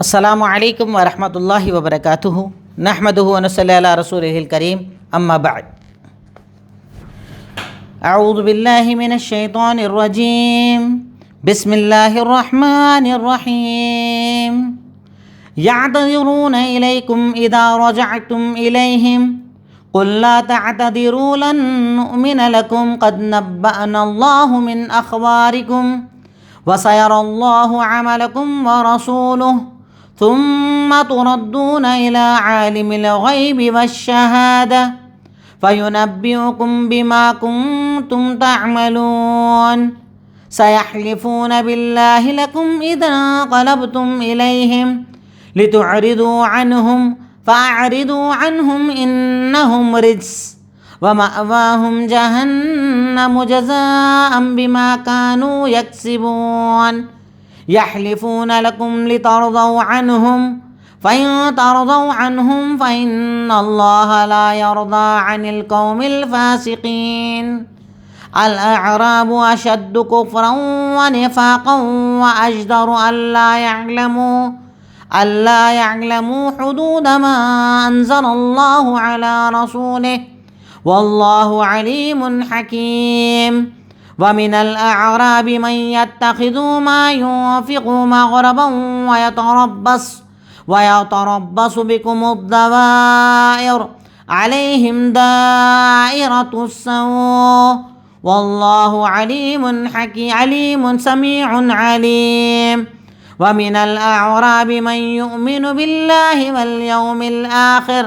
السلام علیکم ورحمۃ اللہ وبرکاتہ نحمدہ ونصلی علی رسولہ الکریم اما بعد اعوذ باللہ من الشیطان الرجیم بسم اللہ الرحمن الرحیم یعتذرون الیکم اذا رجعتم الیہم قل لا تعتذروا لن نؤمن لکم قد نبأنا اللہ من اخبارکم وسيرى الله عملكم ورسوله ثم تردون إلى عالم الغيب والشهادة فينبئكم بما كنتم تعملون سيحلفون بالله لكم إذا انقلبتم إليهم لتعرضوا عنهم فأعرضوا عنهم إنهم رجس ومأواهم جهنم جزاء بما كانوا يكسبون يحلفون لكم لترضوا عنهم فإن ترضوا عنهم فإن الله لا يرضى عن القوم الفاسقين الأعراب أشد كفرا ونفاقا وأجدر ألا يعلموا حدود ما أنزل الله على رسوله والله عليم حكيم ومن الأعراب من يتخذ ما ينفق مغربا ويتربص بكم الدوائر عليهم دائرة السوء والله عليم سميع عليم ومن الأعراب من يؤمن بالله واليوم الآخر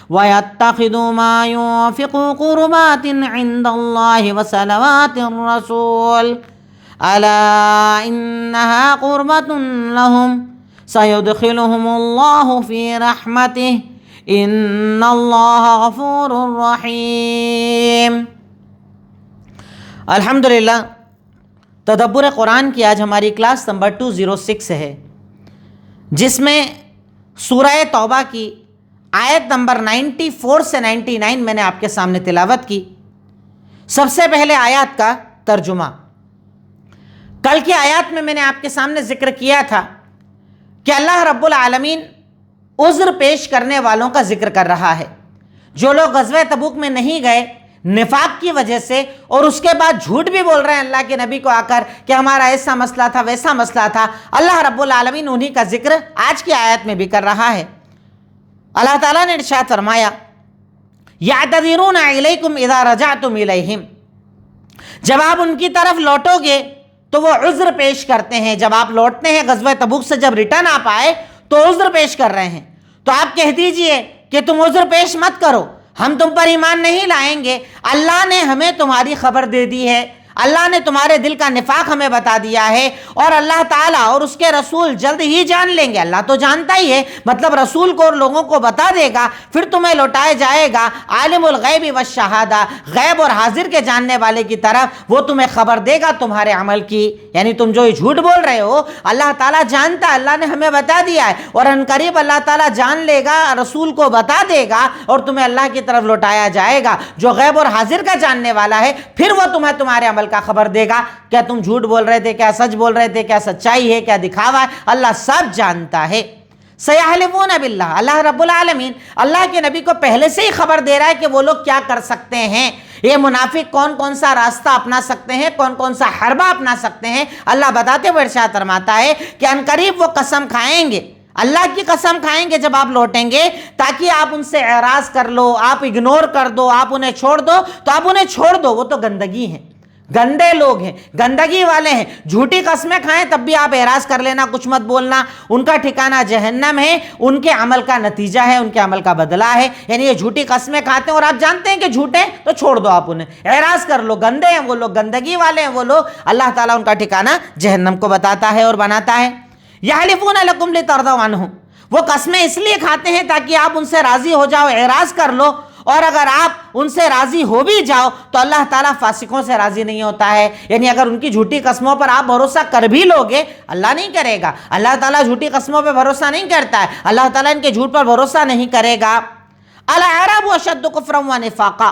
ويتخذ ما ينفق قربات عند الله وصلوات الرسول ألا إنها قربة لهم سيدخلهم الله في رحمته إن الله غفور رحيم۔ الحمدللہ تدبر قرآن کی آج ہماری کلاس نمبر 206 ہے، جس میں سورہ توبہ کی آیت نمبر 94 سے 99 میں نے آپ کے سامنے تلاوت کی۔ سب سے پہلے آیات کا ترجمہ۔ کل کی آیات میں نے آپ کے سامنے ذکر کیا تھا کہ اللہ رب العالمین عذر پیش کرنے والوں کا ذکر کر رہا ہے، جو لوگ غزوہ تبوک میں نہیں گئے نفاق کی وجہ سے، اور اس کے بعد جھوٹ بھی بول رہے ہیں اللہ کے نبی کو آ کر کہ ہمارا ایسا مسئلہ تھا ویسا مسئلہ تھا۔ اللہ رب العالمین انہی کا ذکر آج کی آیت میں بھی کر رہا ہے۔ اللہ تعالیٰ نے ارشاد فرمایا یعتذرون الیکم اذا رجعتم الیہم، جب آپ ان کی طرف لوٹو گے تو وہ عذر پیش کرتے ہیں۔ جب آپ لوٹتے ہیں غزوہ تبوک سے، جب ریٹرن آپ آئے تو عذر پیش کر رہے ہیں، تو آپ کہہ دیجئے کہ تم عذر پیش مت کرو، ہم تم پر ایمان نہیں لائیں گے، اللہ نے ہمیں تمہاری خبر دے دی ہے، اللہ نے تمہارے دل کا نفاق ہمیں بتا دیا ہے، اور اللہ تعالیٰ اور اس کے رسول جلد ہی جان لیں گے۔ اللہ تو جانتا ہی ہے، مطلب رسول کو اور لوگوں کو بتا دے گا، پھر تمہیں لوٹایا جائے گا عالم الغیب والشہادہ، غیب اور حاضر کے جاننے والے کی طرف، وہ تمہیں خبر دے گا تمہارے عمل کی۔ یعنی تم جو جھوٹ بول رہے ہو اللہ تعالیٰ جانتا ہے، اللہ نے ہمیں بتا دیا ہے، اور ان قریب اللہ تعالیٰ جان لے گا، رسول کو بتا دے گا، اور تمہیں اللہ کی طرف لوٹایا جائے گا جو غیب اور حاضر کا جاننے والا ہے، پھر وہ تمہیں تمہارے عمل کا خبر دے گا، کیا تم جھوٹ بول رہے تھے، کیا سچ بول رہے تھے، کیا سچائی ہے، کیا دکھاوا ہے، اللہ سب جانتا ہے۔ سیحلفون باللہ، اللہ رب العالمین اللہ کے نبی کو پہلے سے ہی خبر دے رہا ہے کہ وہ لوگ کیا کر سکتے ہیں، یہ منافق کون کون سا راستہ اپنا سکتے ہیں، کون کون سا حربہ اپنا سکتے ہیں۔ اللہ بتاتے ہوئے ارشاد فرماتا ہے کہ عنقریب وہ قسم کھائیں گے، اللہ کی قسم کھائیں گے جب آپ لوٹیں گے، تاکہ آپ ان سے اعراض کر لو، آپ اگنور کر دو، آپ انہیں چھوڑ دو، تو آپ انہیں چھوڑ دو، وہ تو گندگی ہیں، گندے لوگ ہیں، گندگی والے ہیں، جھوٹی قسمیں کھائیں تب بھی آپ اعراض کر لینا، کچھ مت بولنا، ان کا ٹھکانہ جہنم ہے، ان کے عمل کا نتیجہ ہے، ان کے عمل کا بدلہ ہے۔ یعنی یہ جھوٹی قسمیں کھاتے ہیں اور آپ جانتے ہیں کہ جھوٹے ہیں تو چھوڑ دو، آپ انہیں اعراض کر لو، گندے ہیں وہ لوگ، گندگی والے ہیں وہ لوگ، اللہ تعالیٰ ان کا ٹھکانہ جہنم کو بتاتا ہے اور بناتا ہے۔ یحلفون لکم لترضوا عنہم، وہ قسمیں اس لیے کھاتے ہیں تاکہ آپ ان سے راضی ہو جاؤ، اعراض کر لو، اور اگر آپ ان سے راضی ہو بھی جاؤ تو اللہ تعالیٰ فاسقوں سے راضی نہیں ہوتا ہے۔ یعنی اگر ان کی جھوٹی قسموں پر آپ بھروسہ کر بھی لوگے، اللہ نہیں کرے گا، اللہ تعالیٰ جھوٹی قسموں پہ بھروسہ نہیں کرتا ہے، اللہ تعالیٰ ان کے جھوٹ پر بھروسہ نہیں کرے گا۔ الاعراب اشد کفرا ونفاقا،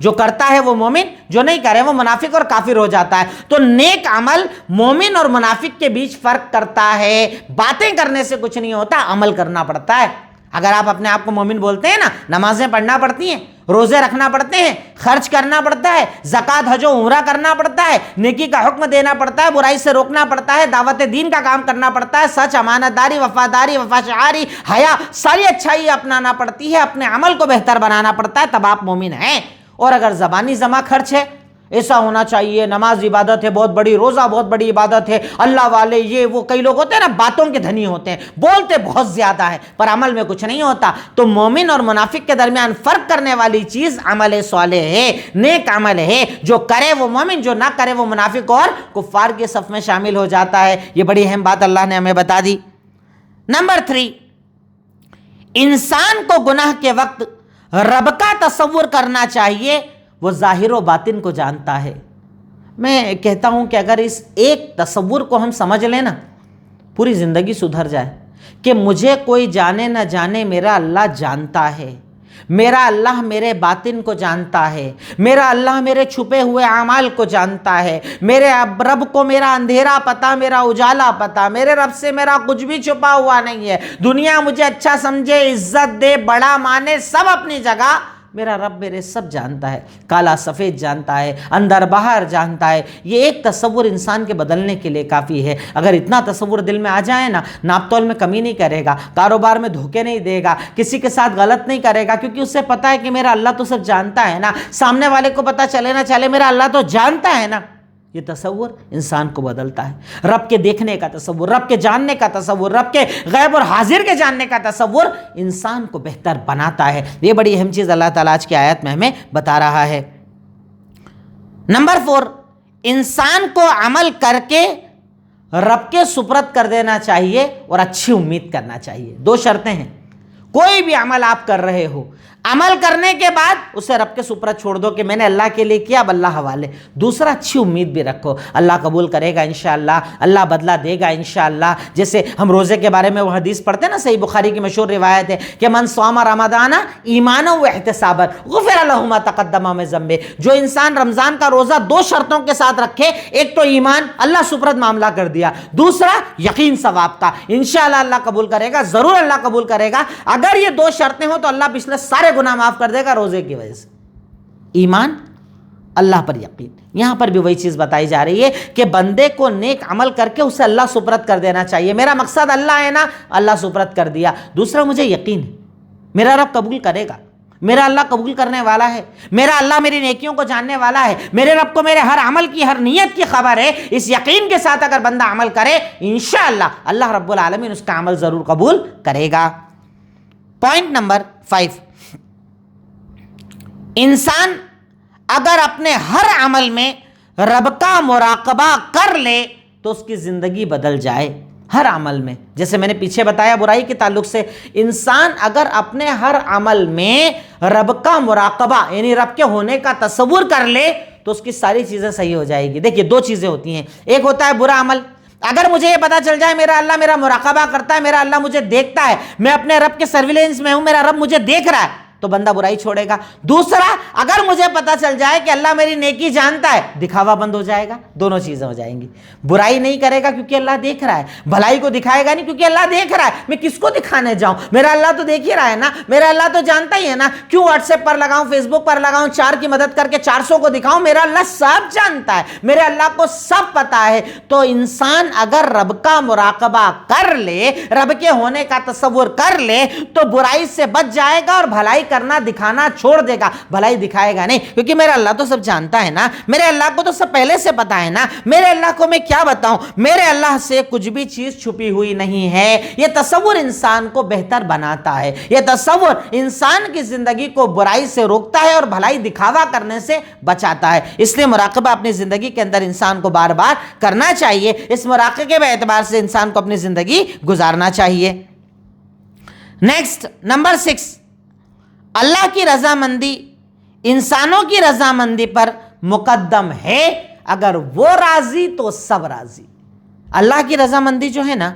جو کرتا ہے وہ مومن, جو نہیں کرے وہ منافق اور کافر ہو جاتا ہے. تو نیک عمل مومن اور منافق کے بیچ فرق کرتا ہے. باتیں کرنے سے کچھ نہیں ہوتا, عمل کرنا پڑتا ہے. اگر آپ اپنے آپ کو مومن بولتے ہیں نا, نمازیں پڑھنا پڑتی ہیں, روزے رکھنا پڑتے ہیں, خرچ کرنا پڑتا ہے, زکوٰۃ حج و عمرہ کرنا پڑتا ہے, نیکی کا حکم دینا پڑتا ہے, برائی سے روکنا پڑتا ہے, دعوت دین کا کام کرنا پڑتا ہے, سچ, امانت داری, وفاداری, وفا شعاری, حیا, ساری اچھائی اپنانا پڑتی ہے, اپنے عمل کو بہتر بنانا پڑتا ہے, تب آپ مومن ہیں. اور اگر زبانی جمع خرچ ہے, ایسا ہونا چاہیے, نماز عبادت ہے بہت بڑی, روزہ بہت بڑی عبادت ہے, اللہ والے, یہ وہ, کئی لوگ ہوتے ہیں نا باتوں کے دھنی ہوتے ہیں, بولتے بہت زیادہ ہے پر عمل میں کچھ نہیں ہوتا. تو مومن اور منافق کے درمیان فرق کرنے والی چیز عمل صالح ہے, نیک عمل ہے. جو کرے وہ مومن, جو نہ کرے وہ منافق اور کفار کے صف میں شامل ہو جاتا ہے. یہ بڑی اہم بات اللہ نے ہمیں بتا دی. نمبر 3, انسان کو گناہ کے وقت رب کا تصور کرنا چاہیے. وہ ظاہر و باطن کو جانتا ہے. میں کہتا ہوں کہ اگر اس ایک تصور کو ہم سمجھ لیں نا, پوری زندگی سدھر جائے. کہ مجھے کوئی جانے نہ جانے, میرا اللہ جانتا ہے, میرا اللہ میرے باطن کو جانتا ہے, میرا اللہ میرے چھپے ہوئے اعمال کو جانتا ہے, میرے رب کو میرا اندھیرا پتا, میرا اجالا پتا, میرے رب سے میرا کچھ بھی چھپا ہوا نہیں ہے. دنیا مجھے اچھا سمجھے, عزت دے, بڑا مانے, سب اپنی جگہ, میرا رب میرے سب جانتا ہے, کالا سفید جانتا ہے, اندر باہر جانتا ہے. یہ ایک تصور انسان کے بدلنے کے لیے کافی ہے. اگر اتنا تصور دل میں آ جائے نا, ناپ تول میں کمی نہیں کرے گا, کاروبار میں دھوکے نہیں دے گا, کسی کے ساتھ غلط نہیں کرے گا, کیونکہ اس سے پتا ہے کہ میرا اللہ تو سب جانتا ہے نا. سامنے والے کو پتا چلے نہ چلے, میرا اللہ تو جانتا ہے نا. یہ تصور انسان کو بدلتا ہے. رب کے دیکھنے کا تصور, رب کے جاننے کا تصور, رب کے غیب اور حاضر کے جاننے کا تصور انسان کو بہتر بناتا ہے. یہ بڑی اہم چیز اللہ تعالیٰ آج کی آیت میں ہمیں بتا رہا ہے. نمبر 4, انسان کو عمل کر کے رب کے سپرد کر دینا چاہیے اور اچھی امید کرنا چاہیے. 2 شرطیں ہیں. کوئی بھی عمل آپ کر رہے ہو, عمل کرنے کے بعد اسے رب کے سپرد چھوڑ دو کہ میں نے اللہ کے لیے کیا, اب اللہ حوالے. دوسرا, اچھی امید بھی رکھو, اللہ قبول کرے گا انشاءاللہ, اللہ بدلہ دے گا انشاءاللہ. جیسے ہم روزے کے بارے میں وہ حدیث پڑھتے ہیں نا, صحیح بخاری کی مشہور روایت ہے کہ من صام رمضان ایمانا و احتسابا غفر له ما تقدم من ذنبه. جو انسان رمضان کا روزہ 2 شرطوں کے ساتھ رکھے, ایک تو ایمان, اللہ سپرد معاملہ کر دیا, دوسرا یقین ثواب کا, انشاءاللہ اللہ قبول کرے گا, ضرور اللہ قبول کرے گا. اگر یہ 2 شرطیں ہوں تو اللہ پچھلے سارے گناہ معاف کر دے گا روزے کی وجہ سے. ایمان, اللہ پر یقین. یہاں پر بھی وہی چیز بتائی جا رہی ہے کہ بندے کو نیک عمل کر کے اسے اللہ سپرد کر دینا چاہیے. میرا مقصد اللہ ہے نا, اللہ سپرد کر دیا. دوسرا, مجھے یقین ہے میرا رب قبول کرے گا, میرا اللہ قبول کرنے والا ہے, میرا اللہ میری نیکیوں کو جاننے والا ہے, میرے رب کو میرے ہر عمل کی, ہر نیت کی خبر ہے. اس یقین کے ساتھ اگر بندہ عمل کرے, انشاءاللہ اللہ رب العالمین اس کا عمل ضرور قبول کرے گا. پوائنٹ نمبر 5, انسان اگر اپنے ہر عمل میں رب کا مراقبہ کر لے تو اس کی زندگی بدل جائے. ہر عمل میں, جیسے میں نے پیچھے بتایا برائی کے تعلق سے, انسان اگر اپنے ہر عمل میں رب کا مراقبہ یعنی رب کے ہونے کا تصور کر لے تو اس کی ساری چیزیں صحیح ہو جائے گی. دیکھیے 2 چیزیں ہوتی ہیں. ایک ہوتا ہے برا عمل. اگر مجھے یہ پتا چل جائے میرا اللہ میرا مراقبہ کرتا ہے, میرا اللہ مجھے دیکھتا ہے, میں اپنے رب کے سرویلنس میں ہوں, میرا رب مجھے دیکھ رہا ہے, تو بندہ برائی چھوڑے گا. دوسرا, اگر مجھے پتا چل جائے کہ اللہ میری نیکی جانتا ہے, دکھاوا بند ہو جائے گا. دونوں چیزیں ہو جائیں گی. برائی نہیں کرے گا کیونکہ اللہ دیکھ رہا ہے, بھلائی کو دکھائے گا نہیں کیونکہ اللہ دیکھ رہا ہے. میں کس کو دکھانے جاؤں, میرا اللہ تو دیکھ ہی رہا ہے نا, میرا اللہ تو جانتا ہی ہے نا. کیوں واٹس ایپ پر لگاؤں, فیس بک پر لگاؤں, 4 کی مدد کر کے 400 کو دکھاؤں, میرا اللہ سب جانتا ہے, میرے اللہ کو سب پتا ہے. تو انسان اگر رب کا مراقبہ کر لے, رب کے ہونے کا تصور کر لے, تو برائی سے بچ جائے گا اور بھلائی کرنا دکھانا چھوڑ دے گا. بھلائی دکھائے گا نہیں کیونکہ میرا اللہ تو سب جانتا ہے نا, میرے اللہ کو تو سب پہلے سے پتا ہے نا, میرے اللہ کو میں کیا بتاؤں, میرے اللہ سے کچھ بھی چیز چھپی ہوئی نہیں ہے. یہ تصور انسان کو بہتر بناتا ہے. یہ تصور انسان کی زندگی کو برائی سے روکتا ہے اور بھلائی دکھاوا کرنے سے بچاتا ہے. اس لیے مراقبہ اپنی زندگی کے اندر انسان کو بار بار کرنا چاہیے. اس مراقبے کے اعتبار سے انسان کو اپنی زندگی گزارنا چاہیے. نیکسٹ, نمبر 6, اللہ کی رضامندی انسانوں کی رضامندی پر مقدم ہے. اگر وہ راضی تو سب راضی. اللہ کی رضامندی جو ہے نا,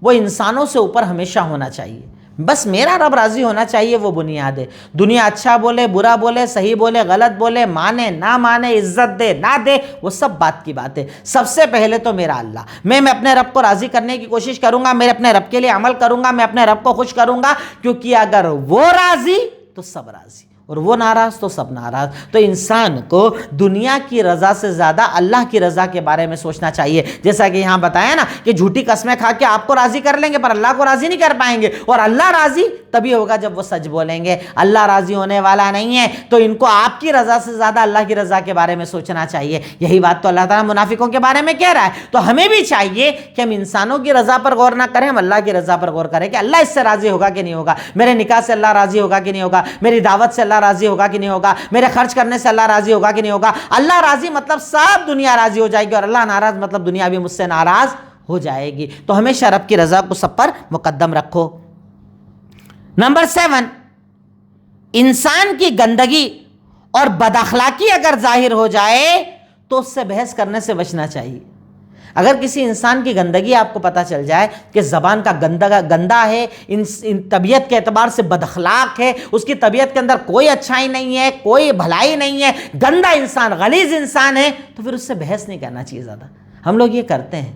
وہ انسانوں سے اوپر ہمیشہ ہونا چاہیے. بس میرا رب راضی ہونا چاہیے، وہ بنیاد ہے۔ دنیا اچھا بولے، برا بولے، صحیح بولے، غلط بولے، مانے نہ مانے، عزت دے نہ دے، وہ سب بات کی بات ہے۔ سب سے پہلے تو میرا اللہ، میں اپنے رب کو راضی کرنے کی کوشش کروں گا، میں اپنے رب کے لیے عمل کروں گا، میں اپنے رب کو خوش کروں گا، کیونکہ اگر وہ راضی تو سب راضی، اور وہ ناراض تو سب ناراض۔ تو انسان کو دنیا کی رضا سے زیادہ اللہ کی رضا کے بارے میں سوچنا چاہیے۔ جیسا کہ یہاں بتایا نا کہ جھوٹی قسمیں کھا کے آپ کو راضی کر لیں گے پر اللہ کو راضی نہیں کر پائیں گے، اور اللہ راضی تبھی ہوگا جب وہ سچ بولیں گے۔ اللہ راضی ہونے والا نہیں ہے، تو ان کو آپ کی رضا سے زیادہ اللہ کی رضا کے بارے میں سوچنا چاہیے۔ یہی بات تو اللہ تعالیٰ منافقوں کے بارے میں کہہ رہا ہے۔ تو ہمیں بھی چاہیے کہ ہم انسانوں کی رضا پر غور نہ کریں، ہم اللہ کی رضا پر غور کریں کہ اللہ اس سے راضی ہوگا کہ نہیں ہوگا، میرے نکاح سے اللہ راضی ہوگا کہ نہیں ہوگا، میری دعوت سے اللہ راضی ہوگا کہ نہیں ہوگا، میرے خرچ کرنے سے اللہ راضی ہوگا کہ نہیں ہوگا۔ اللہ راضی مطلب سب دنیا راضی ہو جائے گی، اور اللہ ناراض مطلب دنیا بھی مجھ سے ناراض ہو جائے گی۔ تو ہمیشہ رب کی رضا کو سب پر مقدم رکھو۔ نمبر 7، انسان کی گندگی اور بد اخلاقی اگر ظاہر ہو جائے تو اس سے بحث کرنے سے بچنا چاہیے۔ اگر کسی انسان کی گندگی آپ کو پتہ چل جائے کہ زبان کا گندا ہے، طبیعت کے اعتبار سے بد اخلاق ہے، اس کی طبیعت کے اندر کوئی اچھائی نہیں ہے، کوئی بھلائی نہیں ہے، گندا انسان، غلیظ انسان ہے، تو پھر اس سے بحث نہیں کرنا چاہیے زیادہ۔ ہم لوگ یہ کرتے ہیں،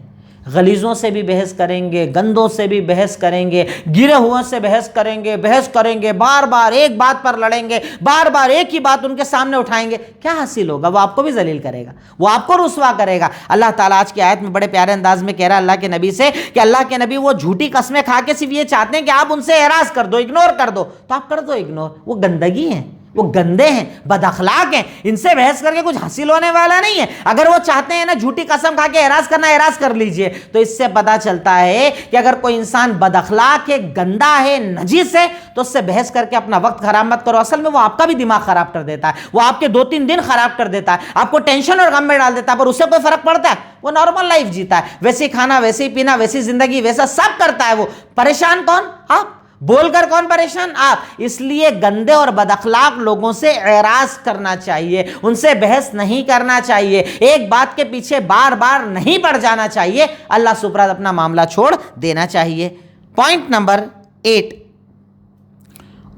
غلیظوں سے بھی بحث کریں گے، گندوں سے بھی بحث کریں گے، گرے ہوئے سے بحث کریں گے، بار بار ایک بات پر لڑیں گے، بار بار ایک ہی بات ان کے سامنے اٹھائیں گے۔ کیا حاصل ہوگا؟ وہ آپ کو بھی ذلیل کرے گا، وہ آپ کو رسوا کرے گا۔ اللہ تعالیٰ آج کی آیت میں بڑے پیارے انداز میں کہہ رہا ہے اللہ کے نبی سے کہ اللہ کے نبی وہ جھوٹی قسمیں کھا کے صرف یہ چاہتے ہیں کہ آپ ان سے اعراض کر دو، اگنور کر دو، تو آپ کر دو اگنور۔ وہ گندگی ہیں، وہ گندے ہیں، بد اخلاق ہیں، ان سے بحث کر کے کچھ حاصل ہونے والا نہیں ہے۔ اگر وہ چاہتے ہیں نا جھوٹی قسم کھا کے اعراض کرنا، اعراض کر لیجئے۔ تو اس سے پتہ چلتا ہے کہ اگر کوئی انسان بد اخلاق ہے، گندا ہے، نجس ہے، تو اس سے بحث کر کے اپنا وقت خراب مت کرو۔ اصل میں وہ آپ کا بھی دماغ خراب کر دیتا ہے، وہ آپ کے 2-3 دن خراب کر دیتا ہے، آپ کو ٹینشن اور غم میں ڈال دیتا ہے، پر اس سے کوئی فرق پڑتا ہے؟ وہ نارمل لائف جیتا ہے، ویسے ہی کھانا، ویسے ہی پینا، ویسی زندگی، ویسا سب کرتا ہے۔ وہ پریشان کون؟ آپ۔ بول کر کون پریشان؟ آپ۔ اس لیے گندے اور بد اخلاق لوگوں سے اعراض کرنا چاہیے، ان سے بحث نہیں کرنا چاہیے، ایک بات کے پیچھے بار بار نہیں پڑ جانا چاہیے، اللہ سپرد اپنا معاملہ چھوڑ دینا چاہیے۔ پوائنٹ نمبر 8،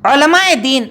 علماء دین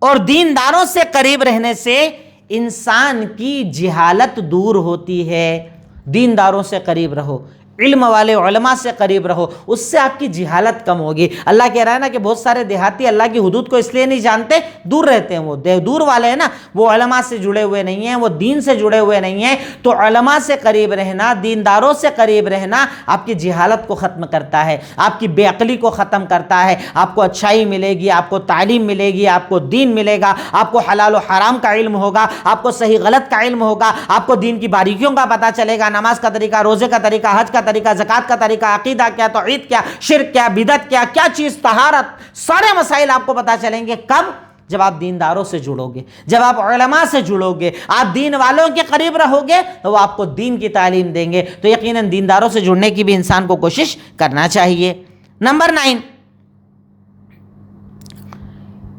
اور دینداروں سے قریب رہنے سے انسان کی جہالت دور ہوتی ہے۔ دینداروں سے قریب رہو، علم والے علماء سے قریب رہو، اس سے آپ کی جہالت کم ہوگی۔ اللہ کہہ رہا ہے نا کہ بہت سارے دیہاتی اللہ کی حدود کو اس لیے نہیں جانتے، دور رہتے ہیں۔ وہ دور والے ہیں نا، وہ علماء سے جڑے ہوئے نہیں ہیں، وہ دین سے جڑے ہوئے نہیں ہیں۔ تو علماء سے قریب رہنا، دینداروں سے قریب رہنا آپ کی جہالت کو ختم کرتا ہے، آپ کی بے عقلی کو ختم کرتا ہے۔ آپ کو اچھائی ملے گی، آپ کو تعلیم ملے گی، آپ کو دین ملے گا، آپ کو حلال و حرام کا علم ہوگا، آپ کو صحیح غلط کا علم ہوگا، آپ کو دین کی باریکیوں کا پتہ چلے گا، نماز کا طریقہ، روزے کا طریقہ، حج کا طریقہ، زکات کا طریقہ، عقیدہ کیا، توحید کیا، شرک کیا، بدعت کیا، کیا چیز طہارت، سارے مسائل آپ کو پتہ چلیں گے۔ کب؟ جب آپ دینداروں سے جڑو گے، جب آپ علماء سے جڑو گے، آپ دین والوں کے قریب رہو گے تو وہ آپ کو دین کی تعلیم دیں گے۔ تو یقیناً دینداروں سے جڑنے کی بھی انسان کو کوشش کرنا چاہیے۔ نمبر 9،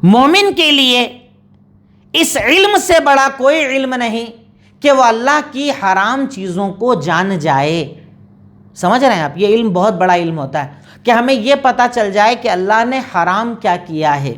مومن کے لیے اس علم سے بڑا کوئی علم نہیں کہ وہ اللہ کی حرام چیزوں کو جان جائے۔ سمجھ رہے ہیں آپ؟ یہ علم بہت بڑا علم ہوتا ہے کہ ہمیں یہ پتہ چل جائے کہ اللہ نے حرام کیا کیا ہے،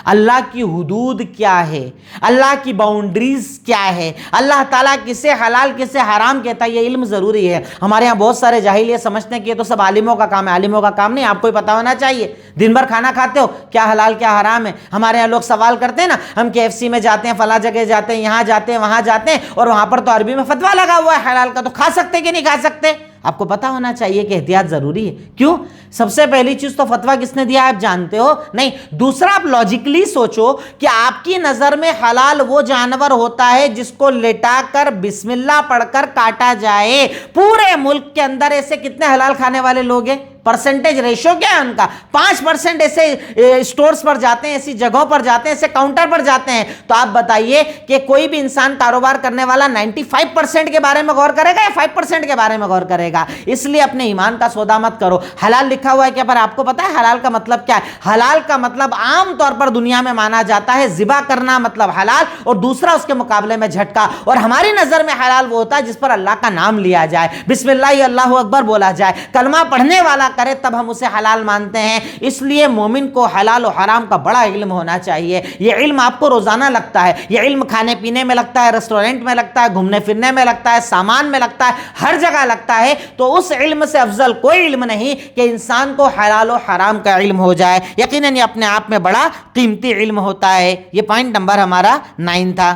اللہ کی حدود کیا ہے، اللہ کی باؤنڈریز کیا ہے، اللہ تعالیٰ کسے حلال کسے حرام کہتا ہے۔ یہ علم ضروری ہے۔ ہمارے ہاں بہت سارے جاہل یہ سمجھتے ہیں کہ یہ تو سب عالموں کا کام ہے۔ عالموں کا کام نہیں، آپ کو ہی پتہ ہونا چاہیے۔ دن بھر کھانا کھاتے ہو، کیا حلال کیا حرام ہے؟ ہمارے ہاں لوگ سوال کرتے ہیں نا، ہم KFC میں جاتے ہیں، فلاں جگہ جاتے ہیں، یہاں جاتے ہیں، وہاں جاتے ہیں، اور وہاں پر تو عربی میں فتویٰ لگا ہوا ہے حلال کا، تو کھا سکتے کہ نہیں کھا سکتے؟ آپ کو پتہ ہونا چاہیے کہ احتیاط ضروری ہے۔ کیوں؟ سب سے پہلی چیز تو فتویٰ کس نے دیا ہے آپ جانتے ہو؟ نہیں۔ دوسرا، آپ لاجیکلی سوچو کہ آپ کی نظر میں حلال وہ جانور ہوتا ہے جس کو لٹا کر بسم اللہ پڑھ کر کاٹا جائے۔ پورے ملک کے اندر ایسے کتنے حلال کھانے والے لوگ ہیں؟ پرسنٹیج ریشو کیا ہے ان کا؟ 5% ایسے اسٹورز پر جاتے ہیں، ایسی جگہوں پر جاتے ہیں، ایسے کاؤنٹر پر جاتے ہیں۔ تو آپ بتائیے کہ کوئی بھی انسان کاروبار کرنے والا 95% کے بارے میں غور کرے گا یا 5% کے بارے میں غور کرے گا؟ اس لیے اپنے ایمان کا سودا مت کرو۔ حلال لکھا ہوا ہے کیا؟ پر آپ کو پتا ہے حلال کا مطلب کیا ہے؟ حلال کا مطلب عام طور پر دنیا میں مانا جاتا ہے ذبح کرنا مطلب حلال، اور دوسرا اس کے مقابلے میں جھٹکا۔ اور ہماری نظر میں حلال وہ ہوتا ہے جس پر اللہ کا نام لیا جائے، بسم اللہ اللہ اکبر بولا جائے، کلمہ پڑھنے والا کرے تب ہم اسے حلال مانتے ہیں. اس لیے مومن کو حلال و حرام کا بڑا علم ہونا چاہیے. یہ علم آپ کو روزانہ لگتا ہے, یہ علم کھانے پینے میں لگتا ہے, ریسٹورنٹ میں لگتا ہے, گھومنے پھرنے میں لگتا ہے, سامان میں لگتا ہے, ہر جگہ لگتا ہے. تو اس علم سے افضل کوئی علم نہیں کہ انسان کو حلال و حرام کا علم ہو جائے. یقیناً یہ اپنے آپ میں بڑا قیمتی علم ہوتا ہے. یہ پوائنٹ نمبر ہمارا 9 تھا.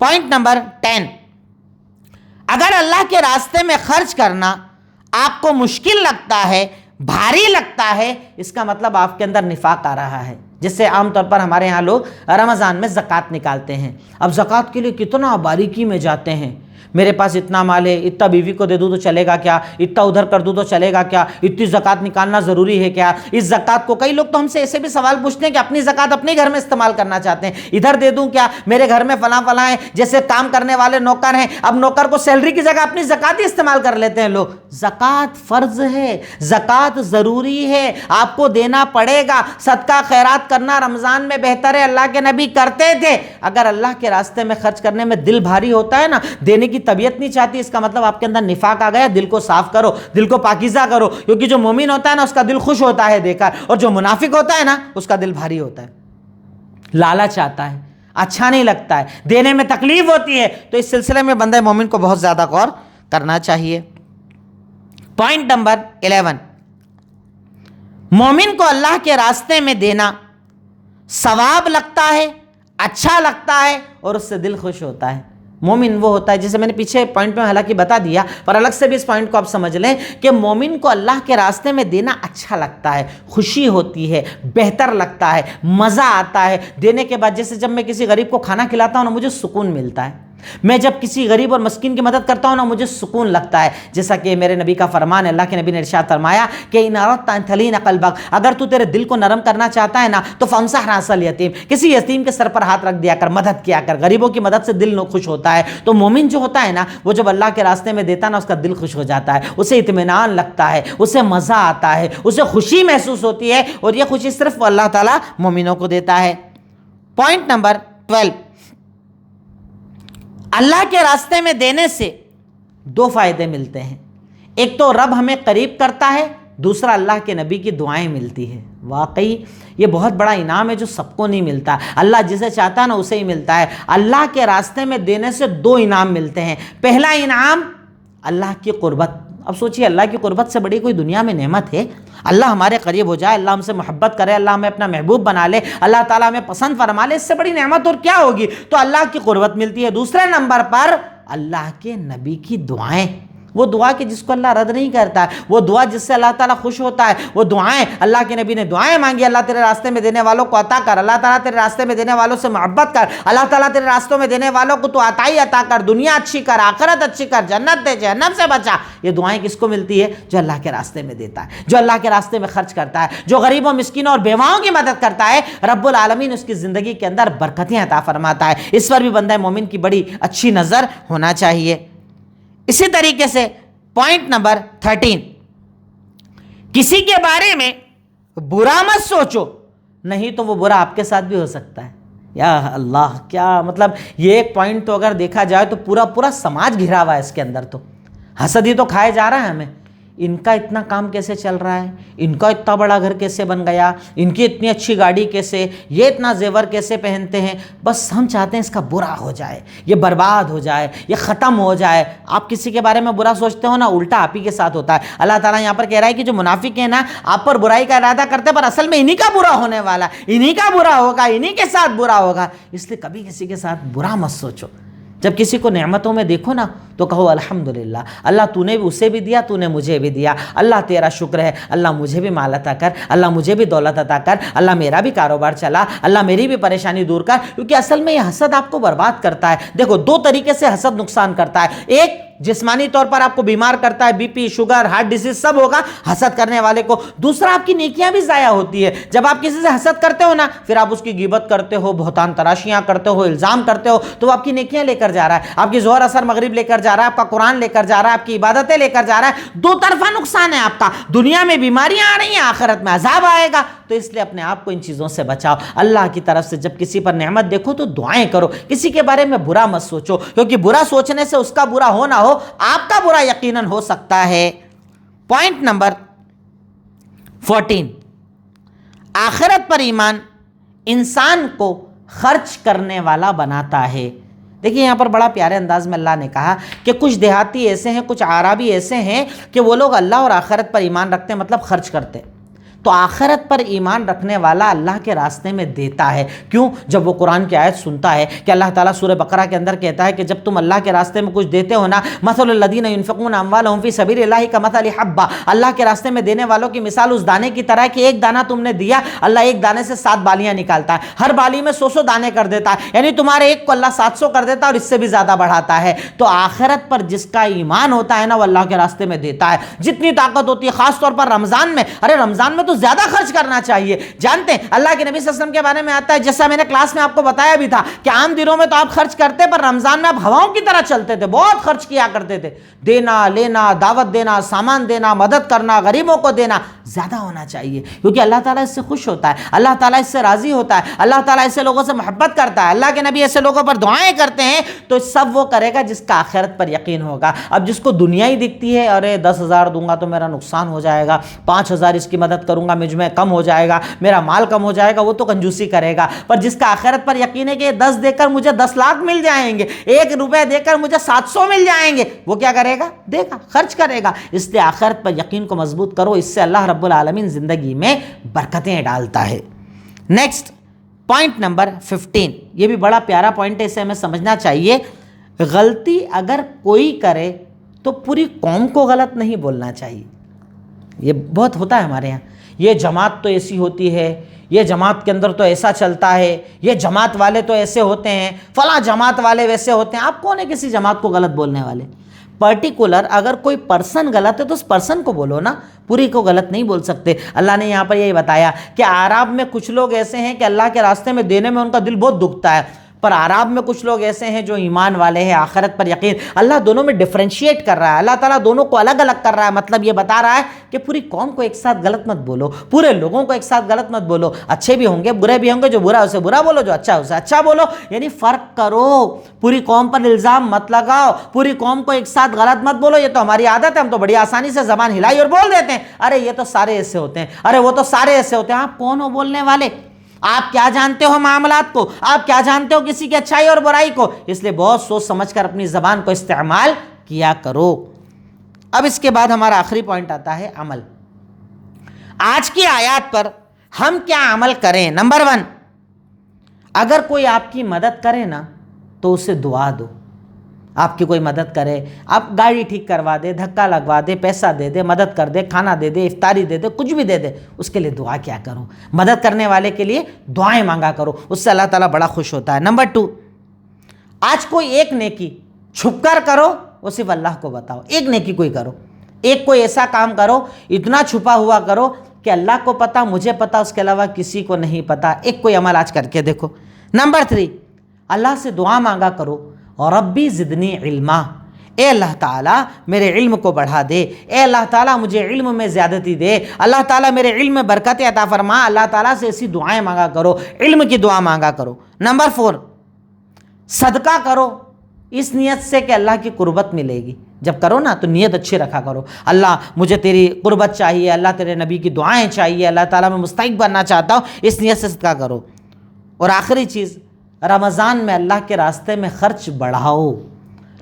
پوائنٹ نمبر 10, اگر اللہ کے راستے میں خرچ کرنا آپ کو مشکل لگتا ہے, بھاری لگتا ہے, اس کا مطلب آپ کے اندر نفاق آ رہا ہے. جیسے عام طور پر ہمارے ہاں لوگ رمضان میں زکوٰۃ نکالتے ہیں. اب زکوٰۃ کے لیے کتنا باریکی میں جاتے ہیں. میرے پاس اتنا مال ہے, اتنا بیوی کو دے دوں تو چلے گا کیا, اتنا ادھر کر دوں تو چلے گا کیا, اتنی زکوٰۃ نکالنا ضروری ہے کیا. اس زکوٰۃ کو کئی لوگ تو ہم سے ایسے بھی سوال پوچھتے ہیں کہ اپنی زکوٰۃ اپنے گھر میں استعمال کرنا چاہتے ہیں, ادھر دے دوں کیا, میرے گھر میں فلاں فلاں ہیں, جیسے کام کرنے والے نوکر ہیں, اب نوکر کو سیلری کی جگہ اپنی زکوٰۃ ہی استعمال کر لیتے ہیں لوگ. زکوٰۃ فرض ہے, زکوٰۃ ضروری ہے, آپ کو دینا پڑے گا. صدقہ خیرات کرنا رمضان میں بہتر ہے, اللہ کے نبی کرتے تھے. اگر اللہ کے راستے میں خرچ کرنے میں دل بھاری ہوتا ہے نا, دینے کی طبیعت نہیں چاہتی, اس کا مطلب آپ کے اندر نفاق آ گیا. دل کو صاف کرو, دل کو پاکیزہ کرو, کیونکہ جو مومن ہوتا ہے نا اس کا دل خوش ہوتا ہے دے کر, اور جو منافق ہوتا ہے نا اس کا دل بھاری ہوتا ہے, لالچ آتا ہے, اچھا نہیں لگتا ہے, دینے میں تکلیف ہوتی ہے. تو اس سلسلے میں بندہ مومن کو بہت زیادہ غور کرنا چاہیے. پوائنٹ نمبر 11, مومن کو اللہ کے راستے میں دینا ثواب لگتا ہے, اچھا لگتا ہے, اور اس سے دل خوش ہوتا ہے. مومن وہ ہوتا ہے, جیسے میں نے پیچھے پوائنٹ میں حالانکہ بتا دیا, پر الگ سے بھی اس پوائنٹ کو آپ سمجھ لیں کہ مومن کو اللہ کے راستے میں دینا اچھا لگتا ہے, خوشی ہوتی ہے, بہتر لگتا ہے, مزہ آتا ہے دینے کے بعد. جیسے جب میں کسی غریب کو کھانا کھلاتا ہوں نا مجھے سکون ملتا ہے, میں جب کسی غریب اور مسکین کی مدد کرتا ہوں نا مجھے سکون لگتا ہے. جیسا کہ میرے نبی کا فرمان ہے, اللہ کے نبی نے ارشاد فرمایا کہ ان اردت ان تلین قلبک, اگر تو تیرے دل کو نرم کرنا چاہتا ہے نا تو فامسح راس الیتیم, کسی یتیم کے سر پر ہاتھ رکھ دیا کر, مدد کیا کر. غریبوں کی مدد سے دل خوش ہوتا ہے. تو مومن جو ہوتا ہے نا وہ جب اللہ کے راستے میں دیتا ہے نا اس کا دل خوش ہو جاتا ہے, اسے اطمینان لگتا ہے, اسے مزہ آتا ہے, اسے خوشی محسوس ہوتی ہے, اور یہ خوشی صرف اللہ تعالیٰ مومنوں کو دیتا ہے. پوائنٹ نمبر 12, اللہ کے راستے میں دینے سے 2 فائدے ملتے ہیں. ایک تو رب ہمیں قریب کرتا ہے, دوسرا اللہ کے نبی کی دعائیں ملتی ہیں. واقعی یہ بہت بڑا انعام ہے جو سب کو نہیں ملتا. اللہ جسے چاہتا ہے نا اسے ہی ملتا ہے. اللہ کے راستے میں دینے سے 2 انعام ملتے ہیں. پہلا انعام اللہ کی قربت. اب سوچئے اللہ کی قربت سے بڑی کوئی دنیا میں نعمت ہے؟ اللہ ہمارے قریب ہو جائے, اللہ ہم سے محبت کرے, اللہ ہمیں اپنا محبوب بنا لے, اللہ تعالیٰ ہمیں پسند فرما لے, اس سے بڑی نعمت اور کیا ہوگی؟ تو اللہ کی قربت ملتی ہے. دوسرے نمبر پر اللہ کے نبی کی دعائیں, وہ دعا کہ جس کو اللہ رد نہیں کرتا ہے, وہ دعا جس سے اللہ تعالیٰ خوش ہوتا ہے, وہ دعائیں. اللہ کے نبی نے دعائیں مانگی, اللہ تیرے راستے میں دینے والوں کو عطا کر, اللہ تعالیٰ تیرے راستے میں دینے والوں سے محبت کر, اللہ تعالیٰ تیرے راستوں میں دینے والوں کو تو عطائی عطا کر, دنیا اچھی کر, آخرت اچھی کر, جنت دے, جہنم سے بچا. یہ دعائیں کس کو ملتی ہے؟ جو اللہ کے راستے میں دیتا ہے, جو اللہ کے راستے میں خرچ کرتا ہے, جو غریبوں, مسکینوں اور بیواؤں کی مدد کرتا ہے. رب العالمین اس کی زندگی کے اندر برکتیں عطا فرماتا ہے. اس پر بھی بندہ مومن کی بڑی اچھی نظر ہونا چاہیے. اسی طریقے سے پوائنٹ نمبر 13, کسی کے بارے میں برا مت سوچو, نہیں تو وہ برا آپ کے ساتھ بھی ہو سکتا ہے. یا اللہ, کیا مطلب یہ ایک پوائنٹ تو اگر دیکھا جائے تو پورا سماج گھرا ہوا ہے اس کے اندر. تو حسد ہی تو کھائے جا رہا ہے ہمیں. ان کا اتنا کام کیسے چل رہا ہے, ان کا اتنا بڑا گھر کیسے بن گیا, ان کی اتنی اچھی گاڑی کیسے, یہ اتنا زیور کیسے پہنتے ہیں. بس ہم چاہتے ہیں اس کا برا ہو جائے, یہ برباد ہو جائے, یہ ختم ہو جائے. آپ کسی کے بارے میں برا سوچتے ہو نا, الٹا آپ ہی کے ساتھ ہوتا ہے. اللہ تعالیٰ یہاں پر کہہ رہا ہے کہ جو منافق ہیں نا آپ پر برائی کا ارادہ کرتے, پر اصل میں انہی کا برا ہونے والا, انہی کا برا ہوگا, انہی کے ساتھ برا ہوگا. اس لیے کبھی کسی کے ساتھ برا مت سوچو. جب کسی کو نعمتوں میں دیکھو نا تو کہو الحمدللہ, اللہ تو نے بھی اسے بھی دیا, تو نے مجھے بھی دیا, اللہ تیرا شکر ہے, اللہ مجھے بھی مال عطا کر, اللہ مجھے بھی دولت عطا کر, اللہ میرا بھی کاروبار چلا, اللہ میری بھی پریشانی دور کر. کیونکہ اصل میں یہ حسد آپ کو برباد کرتا ہے. دیکھو 2 طریقے سے حسد نقصان کرتا ہے. ایک جسمانی طور پر آپ کو بیمار کرتا ہے, B P, sugar, heart disease سب ہوگا حسد کرنے والے کو. دوسرا آپ کی نیکیاں بھی ضائع ہوتی ہے. جب آپ کسی سے حسد کرتے ہو نا, پھر آپ اس کی غیبت کرتے ہو, بہتان تراشیاں کرتے ہو, الزام کرتے ہو, تو وہ آپ کی نیکیاں لے کر جا رہا ہے, آپ کی ظہر اثر مغرب لے کر جا رہا ہے, آپ کا قرآن لے کر جا رہا ہے, آپ کی عبادتیں لے کر جا رہا ہے. 2 طرفہ نقصان ہے آپ کا. دنیا میں بیماریاں آ رہی ہیں, آخرت میں عذاب آئے گا. تو اس لیے اپنے آپ کو ان چیزوں سے بچاؤ. اللہ کی طرف سے جب کسی پر نعمت دیکھو تو دعائیں کرو, کسی کے بارے میں برا مت سوچو, کیونکہ برا سوچنے سے اس کا برا ہو نہ ہو, آپ کا برا یقیناً ہو سکتا ہے. پوائنٹ نمبر 14 آخرت پر ایمان انسان کو خرچ کرنے والا بناتا ہے۔ دیکھیے یہاں پر بڑا پیارے انداز میں اللہ نے کہا کہ کچھ دیہاتی ایسے ہیں، کچھ اعرابی ایسے ہیں کہ وہ لوگ اللہ اور آخرت پر ایمان رکھتے ہیں، مطلب خرچ کرتے ہیں۔ تو آخرت پر ایمان رکھنے والا اللہ کے راستے میں دیتا ہے۔ کیوں؟ جب وہ قرآن کی آیت سنتا ہے کہ اللہ تعالیٰ سورہ بقرہ کے اندر کہتا ہے کہ جب تم اللہ کے راستے میں کچھ دیتے ہو نا، مثل الذین ینفقون اموالہم فی سبیل اللہ کمثل حبہ، اللہ کے راستے میں دینے والوں کی مثال اس دانے کی طرح ہے کہ ایک دانہ تم نے دیا، اللہ ایک دانے سے 7 بالیاں نکالتا ہے، ہر بالی میں 100 دانے کر دیتا ہے، یعنی تمہارے ایک کو اللہ 700 کر دیتا ہے اور اس سے بھی زیادہ بڑھاتا ہے۔ تو آخرت پر جس کا ایمان ہوتا ہے نا، وہ اللہ کے راستے میں دیتا ہے جتنی طاقت ہوتی ہے، خاص طور پر رمضان میں۔ ارے رمضان میں تو زیادہ خرچ کرنا چاہیے۔ جانتے ہیں اللہ کے نبی صلی اللہ علیہ وسلم کے بارے میں آتا ہے، جیسا میں نے کلاس میں آپ کو بتایا بھی تھا کہ عام دنوں میں تو آپ خرچ کرتے، پر رمضان میں آپ ہواؤں کی طرح چلتے تھے، بہت خرچ کیا کرتے تھے۔ دینا لینا، دعوت دینا، سامان دینا، مدد کرنا، غریبوں کو دینا زیادہ ہونا چاہیے، کیونکہ اللہ تعالیٰ اس سے خوش ہوتا ہے، اللہ تعالیٰ اس سے راضی ہوتا ہے، اللہ تعالیٰ ایسے لوگوں سے محبت کرتا ہے، اللہ کے نبی ایسے لوگوں پر دعائیں کرتے ہیں۔ تو سب وہ کرے گا جس کا آخرت پر یقین ہوگا۔ اب جس کو دنیا ہی دکھتی ہے، ارے 10,000 دوں گا تو میرا نقصان ہو جائے گا، 5,000 اس کی مدد کروں گا مجھ میں کم ہو جائے گا، میرا مال کم ہو جائے گا، وہ تو کنجوسی کرے گا۔ پر جس کا آخرت پر یقین ہے کہ 10 دے کر مجھے 10 لاکھ مل جائیں گے، 1 روپے دے کر مجھے 700 مل جائیں گے، وہ کیا کرے گا؟ دے گا، خرچ کرے گا۔ اس لیے آخرت پر یقین کو مضبوط کرو، اس سے اللہ رب العالمین زندگی میں برکتیں ڈالتا ہے۔ نیکسٹ پوائنٹ نمبر 15، یہ بھی بڑا پیارا پوائنٹ ہے، اسے ہمیں سمجھنا چاہیے۔ غلطی اگر کوئی کرے تو پوری قوم کو غلط نہیں بولنا چاہیے۔ یہ بہت ہوتا ہے ہمارے یہاں، یہ جماعت تو ایسی ہوتی ہے، یہ جماعت کے اندر تو ایسا چلتا ہے، یہ جماعت والے تو ایسے ہوتے ہیں، فلاں جماعت والے ویسے ہوتے ہیں۔ آپ کون ہے کسی جماعت کو غلط بولنے والے؟ پرٹیکولر اگر کوئی پرسن غلط ہے تو اس پرسن کو بولو نا، پوری کو غلط نہیں بول سکتے۔ اللہ نے یہاں پر یہی بتایا کہ اعراب میں کچھ لوگ ایسے ہیں کہ اللہ کے راستے میں دینے میں ان کا دل بہت دکھتا ہے، پر اعراب میں کچھ لوگ ایسے ہیں جو ایمان والے ہیں، آخرت پر یقین۔ اللہ دونوں میں ڈفرینشیٹ کر رہا ہے، اللہ تعالیٰ دونوں کو الگ الگ کر رہا ہے۔ مطلب یہ بتا رہا ہے کہ پوری قوم کو ایک ساتھ غلط مت بولو، پورے لوگوں کو ایک ساتھ غلط مت بولو، اچھے بھی ہوں گے برے بھی ہوں گے، جو برا ہے اسے برا بولو، جو اچھا ہے اسے اچھا بولو، یعنی فرق کرو۔ پوری قوم پر الزام مت لگاؤ، پوری قوم کو ایک ساتھ غلط مت بولو، یہ تو ہماری عادت ہے، ہم تو بڑی آسانی سے زبان ہلائی اور بول دیتے ہیں، ارے یہ تو سارے ایسے ہوتے ہیں، ارے وہ تو سارے ایسے ہوتے ہیں۔ آپ کون ہو بولنے والے؟ آپ کیا جانتے ہو معاملات کو؟ آپ کیا جانتے ہو کسی کی اچھائی اور برائی کو؟ اس لیے بہت سوچ سمجھ کر اپنی زبان کو استعمال کیا کرو۔ اب اس کے بعد ہمارا آخری پوائنٹ آتا ہے عمل۔ آج کی آیات پر ہم کیا عمل کریں؟ نمبر 1، اگر کوئی آپ کی مدد کرے نا تو اسے دعا دو۔ آپ کی کوئی مدد کرے، آپ گاڑی ٹھیک کروا دے، دھکا لگوا دے، پیسہ دے دے، مدد کر دے، کھانا دے دے، افطاری دے دے، کچھ بھی دے دے، اس کے لیے دعا کیا کرو۔ مدد کرنے والے کے لیے دعائیں مانگا کرو، اس سے اللہ تعالیٰ بڑا خوش ہوتا ہے۔ نمبر 2، آج کوئی ایک نیکی چھپ کر کرو، وہ صرف اللہ کو بتاؤ۔ ایک نیکی کوئی کرو، ایک کوئی ایسا کام کرو، اتنا چھپا ہوا کرو کہ اللہ کو پتا، مجھے پتا، اس کے علاوہ کسی کو نہیں پتا۔ ایک کوئی عمل آج کر کے دیکھو۔ نمبر 3، اللہ سے دعا مانگا کرو، ربی زدنی علما، اے اللہ تعالیٰ میرے علم کو بڑھا دے، اے اللہ تعالیٰ مجھے علم میں زیادتی دے، اللہ تعالیٰ میرے علم میں برکت عطا فرما۔ اللہ تعالیٰ سے ایسی دعائیں مانگا کرو، علم کی دعا مانگا کرو۔ نمبر 4، صدقہ کرو اس نیت سے کہ اللہ کی قربت ملے گی۔ جب کرو نا تو نیت اچھی رکھا کرو، اللہ مجھے تیری قربت چاہیے، اللہ تیرے نبی کی دعائیں چاہیے، اللہ تعالیٰ میں مستحق بننا چاہتا ہوں، اس نیت سے صدقہ کرو۔ اور آخری چیز، رمضان میں اللہ کے راستے میں خرچ بڑھاؤ،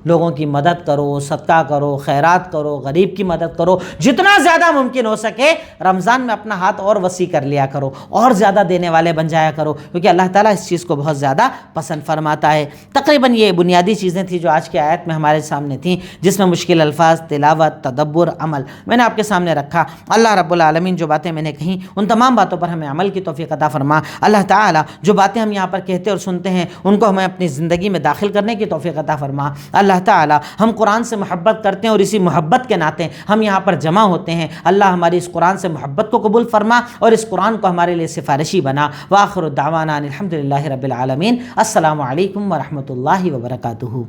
لوگوں کی مدد کرو، صدقہ کرو، خیرات کرو، غریب کی مدد کرو، جتنا زیادہ ممکن ہو سکے رمضان میں اپنا ہاتھ اور وسیع کر لیا کرو، اور زیادہ دینے والے بن جایا کرو، کیونکہ اللہ تعالیٰ اس چیز کو بہت زیادہ پسند فرماتا ہے۔ تقریباً یہ بنیادی چیزیں تھیں جو آج کی آیت میں ہمارے سامنے تھیں، جس میں مشکل الفاظ، تلاوت، تدبر، عمل میں نے آپ کے سامنے رکھا۔ اللہ رب العالمین جو باتیں میں نے کہیں ان تمام باتوں پر ہمیں عمل کی توفیق عطا فرما۔ اللہ تعالیٰ جو باتیں ہم یہاں پر کہتے اور سنتے ہیں ان کو ہمیں اپنی زندگی میں داخل کرنے کی توفیق عطا فرما۔ اللہ تعالیٰ ہم قرآن سے محبت کرتے ہیں اور اسی محبت کے ناطے ہم یہاں پر جمع ہوتے ہیں، اللہ ہماری اس قرآن سے محبت کو قبول فرما اور اس قرآن کو ہمارے لیے سفارشی بنا۔ وآخر دعوانا الحمدللہ رب العالمین۔ السلام علیکم ورحمۃ اللہ وبرکاتہ۔